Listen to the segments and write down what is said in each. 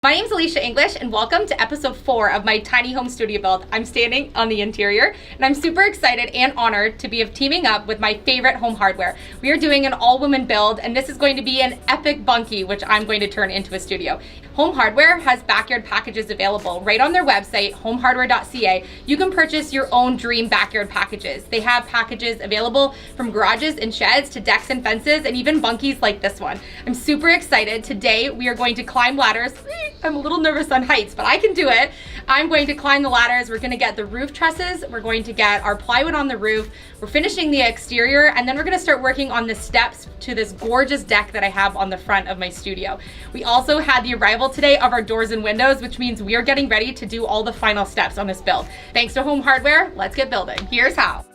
My name is Elysia English and welcome to episode 4 of my tiny home studio build. I'm standing on the interior and I'm super excited and honored to be teaming up with my favorite home hardware. We are doing an all-woman build and this is going to be an epic bunkie which I'm going to turn into a studio. Home Hardware has backyard packages available right on their website, homehardware.ca. You can purchase your own dream backyard packages. They have packages available from garages and sheds to decks and fences and even bunkies like this one. I'm super excited. Today we are going to climb ladders. I'm a little nervous on heights, but I can do it. I'm going to climb the ladders. We're going to get the roof trusses. We're going to get our plywood on the roof. We're finishing the exterior, and then we're going to start working on the steps to this gorgeous deck that I have on the front of my studio. We also had the arrival today of our doors and windows, which means we are getting ready to do all the final steps on this build. Thanks to Home Hardware, let's get building. Here's how.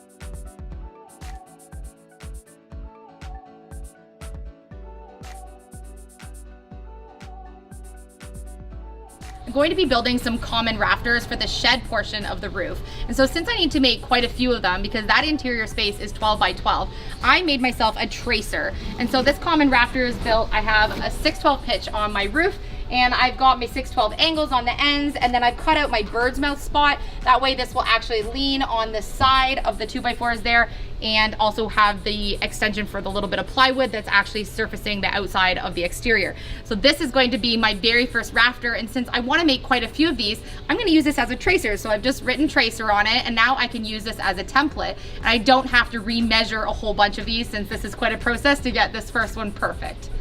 I'm going to be building some common rafters for the shed portion of the roof. And so since I need to make quite a few of them because that interior space is 12 by 12, I made myself a tracer. And so this common rafter is built. I have a 612 pitch on my roof and I've got my 612 angles on the ends, and then I've cut out my bird's mouth spot. That way this will actually lean on the side of the 2x4s there and also have the extension for the little bit of plywood that's actually surfacing the outside of the exterior. So this is going to be my very first rafter, and since I want to make quite a few of these, I'm going to use this as a tracer. So I've just written tracer on it, and now I can use this as a template, and I don't have to remeasure a whole bunch of these since this is quite a process to get this first one perfect.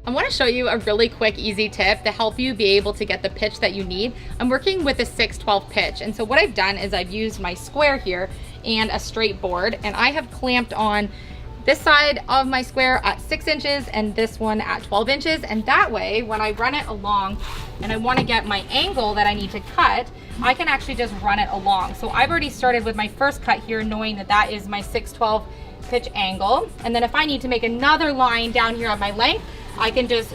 I want to show you a really quick, easy tip to help you be able to get the pitch that you need. I'm working with a 612 pitch, and so what I've done is I've used my square here and a straight board, and I have clamped on this side of my square at 6 inches and this one at 12 inches, and that way when I run it along and I want to get my angle that I need to cut, I can actually just run it along. So I've already started with my first cut here knowing that that is my 612 pitch angle, and then if I need to make another line down here on my length, I can just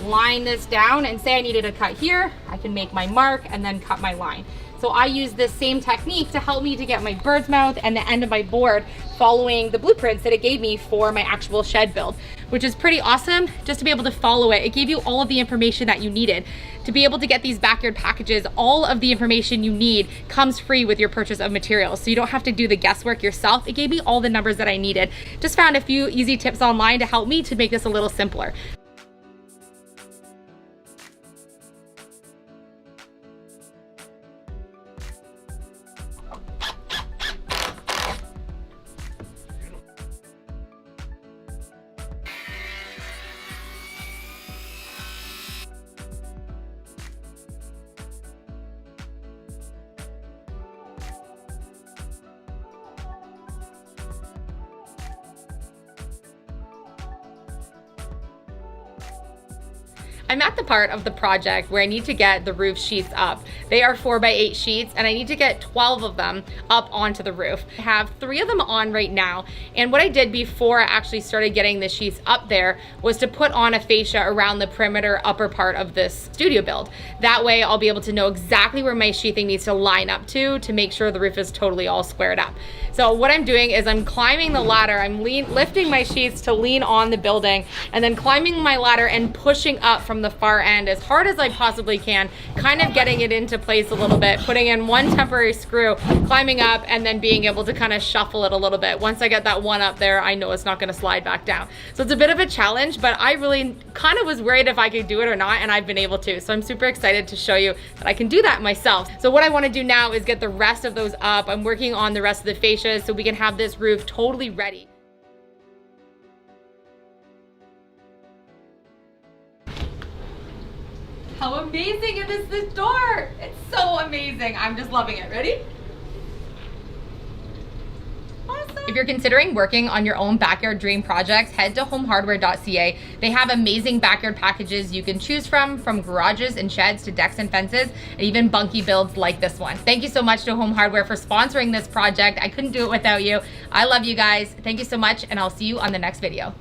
line this down and say I needed a cut here, I can make my mark and then cut my line. So I use this same technique to help me to get my bird's mouth and the end of my board following the blueprints that it gave me for my actual shed build, which is pretty awesome just to be able to follow it. It gave you all of the information that you needed. To be able to get these backyard packages, all of the information you need comes free with your purchase of materials. So you don't have to do the guesswork yourself. It gave me all the numbers that I needed. Just found a few easy tips online to help me to make this a little simpler. I'm at the part of the project where I need to get the roof sheets up. They are 4x8 sheets and I need to get 12 of them up onto the roof. I have 3 of them on right now, and what I did before I actually started getting the sheets up there was to put on a fascia around the perimeter upper part of this studio build. That way I'll be able to know exactly where my sheathing needs to line up to make sure the roof is totally all squared up. So what I'm doing is I'm climbing the ladder, I'm lifting my sheets to lean on the building, and then climbing my ladder and pushing up from the far end as hard as I possibly can, kind of getting it into place a little bit, putting in one temporary screw, climbing up, and then being able to kind of shuffle it a little bit. Once I get that one up there, I know it's not going to slide back down. So it's a bit of a challenge, but I really kind of was worried if I could do it or not, and I've been able to. So I'm super excited to show you that I can do that myself. So what I want to do now is get the rest of those up. I'm working on the rest of the fascias so we can have this roof totally ready. How amazing is this door? It's so amazing. I'm just loving it. Ready? Awesome. If you're considering working on your own backyard dream projects, head to homehardware.ca. They have amazing backyard packages you can choose from garages and sheds to decks and fences, and even bunkie builds like this one. Thank you so much to Home Hardware for sponsoring this project. I couldn't do it without you. I love you guys. Thank you so much, and I'll see you on the next video.